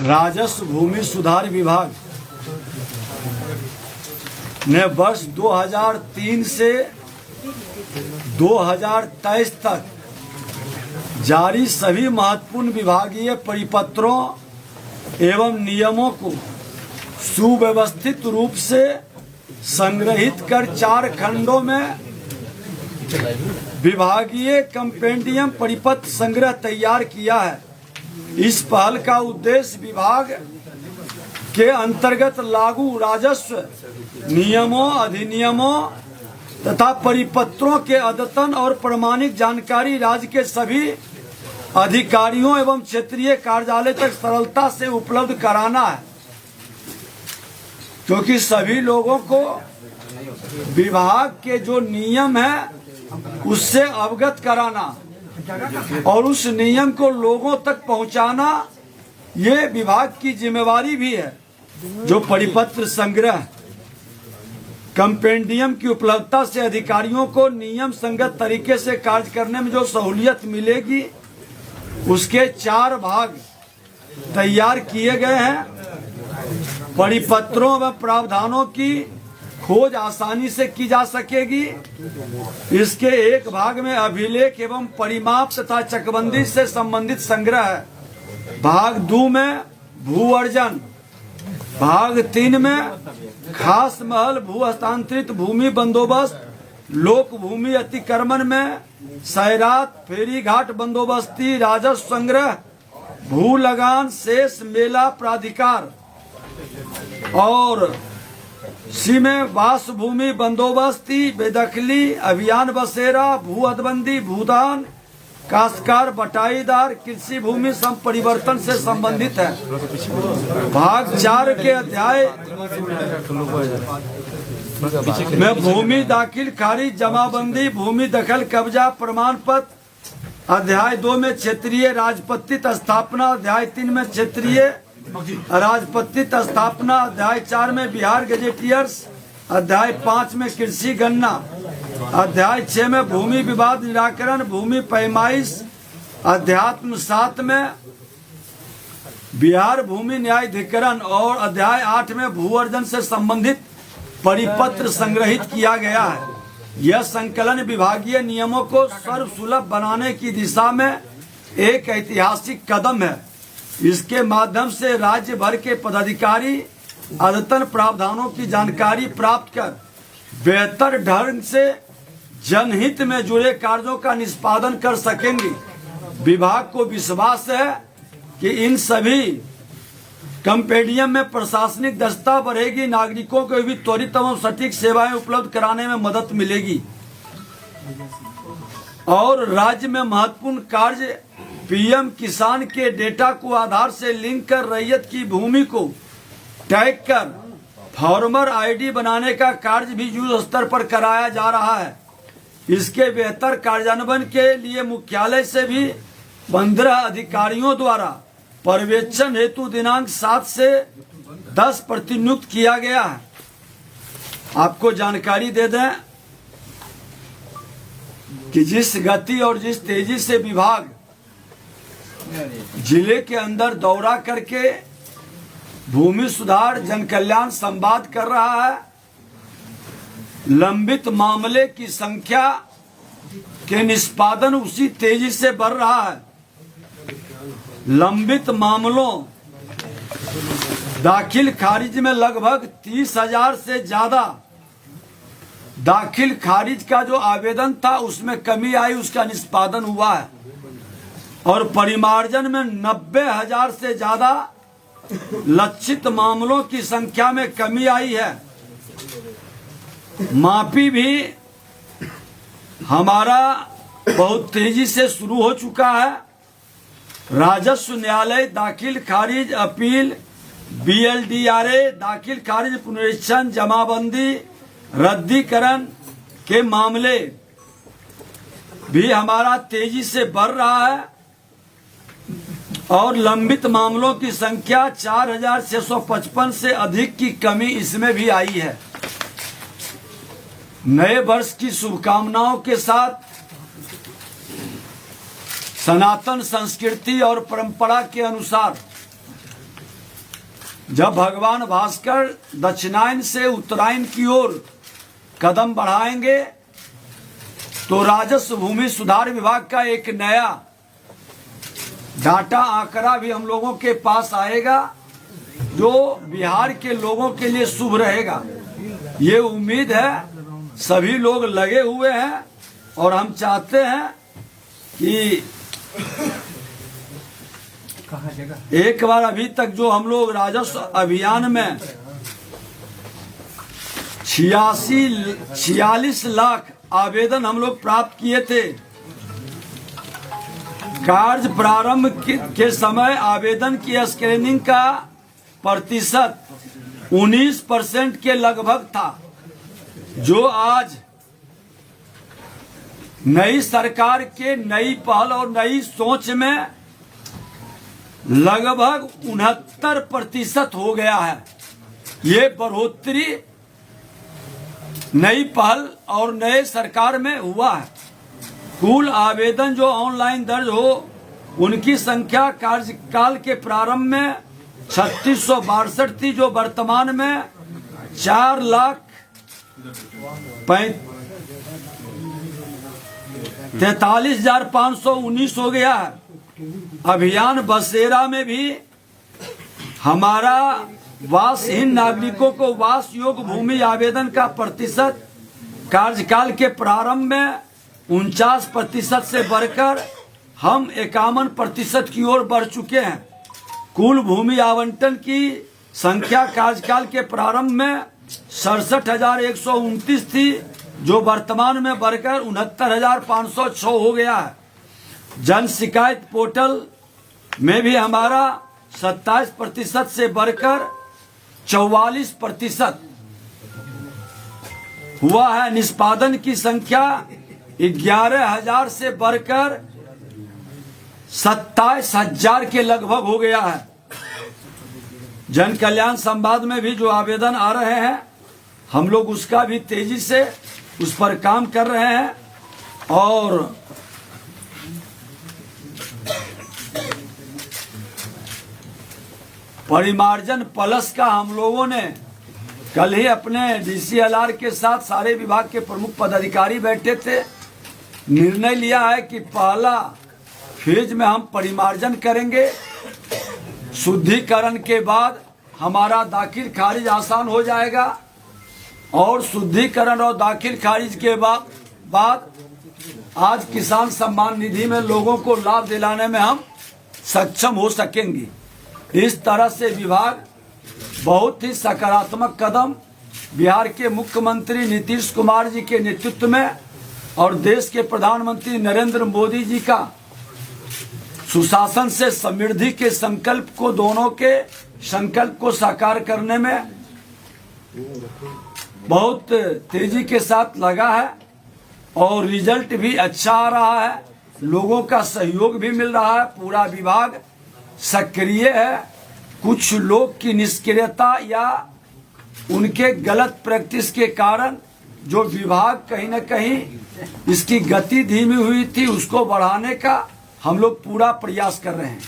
राजस्व भूमि सुधार विभाग ने वर्ष 2003 से 2023 तक जारी सभी महत्वपूर्ण विभागीय परिपत्रों एवं नियमों को सुव्यवस्थित रूप से संग्रहित कर 4 खंडों में विभागीय कंपेंडियम परिपत्र संग्रह तैयार किया है। इस पहल का उद्देश्य विभाग के अंतर्गत लागू राजस्व नियमों, अधिनियमों तथा परिपत्रों के अद्यतन और प्रमाणिक जानकारी राज्य के सभी अधिकारियों एवं क्षेत्रीय कार्यालय तक सरलता से उपलब्ध कराना है, क्योंकि सभी लोगों को विभाग के जो नियम है उससे अवगत कराना और उस नियम को लोगों तक पहुंचाना ये विभाग की जिम्मेवारी भी है। जो परिपत्र संग्रह कंपेंडियम की उपलब्धता से अधिकारियों को नियम संगत तरीके से कार्य करने में जो सहूलियत मिलेगी, उसके 4 भाग तैयार किए गए हैं। परिपत्रों व प्रावधानों की खोज आसानी से की जा सकेगी। इसके एक भाग में अभिलेख एवं परिमाप तथा चकबंदी से संबंधित संग्रह है। भाग 2 में भू अर्जन, भाग 3 में खास महल भू हस्तांतरित भूमि बंदोबस्त, लोक भूमि अतिक्रमण में सैरात फेरी घाट बंदोबस्ती, राजस्व संग्रह, भू लगान, शेष मेला प्राधिकार और सी में वास भूमि बंदोबस्ती, बेदखली अभियान बसेरा, भू हदबंदी, भूदान, काश्तकार बटाईदार, कृषि भूमि परिवर्तन से संबंधित है। भाग 4 के अध्याय में भूमि दाखिल खारिज जमाबंदी, भूमि दखल कब्जा प्रमाण पत्र, अध्याय 2 में क्षेत्रीय राजपत्रित स्थापना, अध्याय 3 में क्षेत्रीय राजपत्रित स्थापना, अध्याय 4 में बिहार गजेटियर्स, अध्याय 5 में कृषि गणना, अध्याय 6 में भूमि विवाद निराकरण, भूमि पैमाइश, अध्यात्म 7 में बिहार भूमि न्यायाधिकरण और अध्याय 8 में भू अर्जन से संबंधित परिपत्र संग्रहित किया गया है। यह संकलन विभागीय नियमों को सर्वसुलभ बनाने की दिशा में एक ऐतिहासिक कदम है। इसके माध्यम से राज्य भर के पदाधिकारी अद्यतन प्रावधानों की जानकारी प्राप्त कर बेहतर ढंग से जनहित में जुड़े कार्यों का निष्पादन कर सकेंगे। विभाग को विश्वास है कि इन सभी कंपेंडियम में प्रशासनिक दक्षता बढ़ेगी, नागरिकों को भी त्वरित एवं सटीक सेवाएं उपलब्ध कराने में मदद मिलेगी और राज्य में महत्वपूर्ण कार्य पीएम किसान के डेटा को आधार से लिंक कर रैयत की भूमि को टैग कर फार्मर आईडी बनाने का कार्य भी युद्ध स्तर पर कराया जा रहा है। इसके बेहतर कार्यान्वयन के लिए मुख्यालय से भी 15 अधिकारियों द्वारा पर्यवेक्षण हेतु दिनांक 7 से 10 प्रतिनियुक्त किया गया है। आपको जानकारी दे दें कि जिस गति और जिस तेजी से विभाग जिले के अंदर दौरा करके भूमि सुधार जन कल्याण संवाद कर रहा है, लंबित मामले की संख्या के निष्पादन उसी तेजी से बढ़ रहा है। लंबित मामलों दाखिल खारिज में लगभग 30,000 से ज्यादा दाखिल खारिज का जो आवेदन था उसमें कमी आई, उसका निष्पादन हुआ है और परिमार्जन में 90,000 से ज्यादा लक्षित मामलों की संख्या में कमी आई है। माफी भी हमारा बहुत तेजी से शुरू हो चुका है। राजस्व न्यायालय दाखिल खारिज अपील, बीएलडीआरए दाखिल खारिज पुनरीक्षण, जमाबंदी रद्दीकरण के मामले भी हमारा तेजी से बढ़ रहा है और लंबित मामलों की संख्या 4,655 से अधिक की कमी इसमें भी आई है। नए वर्ष की शुभकामनाओं के साथ सनातन संस्कृति और परंपरा के अनुसार जब भगवान भास्कर दक्षिणायन से उत्तरायण की ओर कदम बढ़ाएंगे तो राजस्व भूमि सुधार विभाग का एक नया डाटा आंकड़ा भी हम लोगों के पास आएगा, जो बिहार के लोगों के लिए शुभ रहेगा। ये उम्मीद है, सभी लोग लगे हुए हैं और हम चाहते हैं कि एक बार अभी तक जो हम लोग राजस्व अभियान में 46 लाख आवेदन हम लोग प्राप्त किए थे। कार्य प्रारंभ के समय आवेदन की स्क्रीनिंग का प्रतिशत 19% के लगभग था, जो आज नई सरकार के नई पहल और नई सोच में लगभग 69% हो गया है। ये बढ़ोतरी नई पहल और नए सरकार में हुआ है। कुल आवेदन जो ऑनलाइन दर्ज हो उनकी संख्या कार्यकाल के प्रारंभ में 3662 थी, जो वर्तमान में 4,43,519 हो गया है। अभियान बसेरा में भी हमारा वासहीन नागरिकों को वास योग्य भूमि आवेदन का प्रतिशत कार्यकाल के प्रारंभ में 49% से बढ़कर हम 51% की ओर बढ़ चुके हैं। कुल भूमि आवंटन की संख्या कार्यकाल के प्रारंभ में 67,129 थी, जो वर्तमान में बढ़कर 69,506 हो गया है। जन शिकायत पोर्टल में भी हमारा 27% से बढ़कर 44% हुआ है। निष्पादन की संख्या 11,000 से बढ़कर 27,000 के लगभग हो गया है। जन कल्याण संवाद में भी जो आवेदन आ रहे हैं, हम लोग उसका भी तेजी से उस पर काम कर रहे हैं। और परिमार्जन प्लस का हम लोगों ने कल ही अपने DCLR के साथ सारे विभाग के प्रमुख पदाधिकारी बैठे थे। निर्णय लिया है कि पहला फेज में हम परिमार्जन करेंगे। शुद्धिकरण के बाद हमारा दाखिल खारिज आसान हो जाएगा और शुद्धिकरण और दाखिल खारिज के बाद आज किसान सम्मान निधि में लोगों को लाभ दिलाने में हम सक्षम हो सकेंगे। इस तरह से विभाग बहुत ही सकारात्मक कदम बिहार के मुख्यमंत्री नीतीश कुमार जी के नेतृत्व में और देश के प्रधानमंत्री नरेंद्र मोदी जी का सुशासन से समृद्धि के संकल्प को, दोनों के संकल्प को साकार करने में बहुत तेजी के साथ लगा है और रिजल्ट भी अच्छा आ रहा है। लोगों का सहयोग भी मिल रहा है। पूरा विभाग सक्रिय है। कुछ लोग की निष्क्रियता या उनके गलत प्रैक्टिस के कारण जो विभाग कहीं न कहीं इसकी गति धीमी हुई थी, उसको बढ़ाने का हम लोग पूरा प्रयास कर रहे हैं।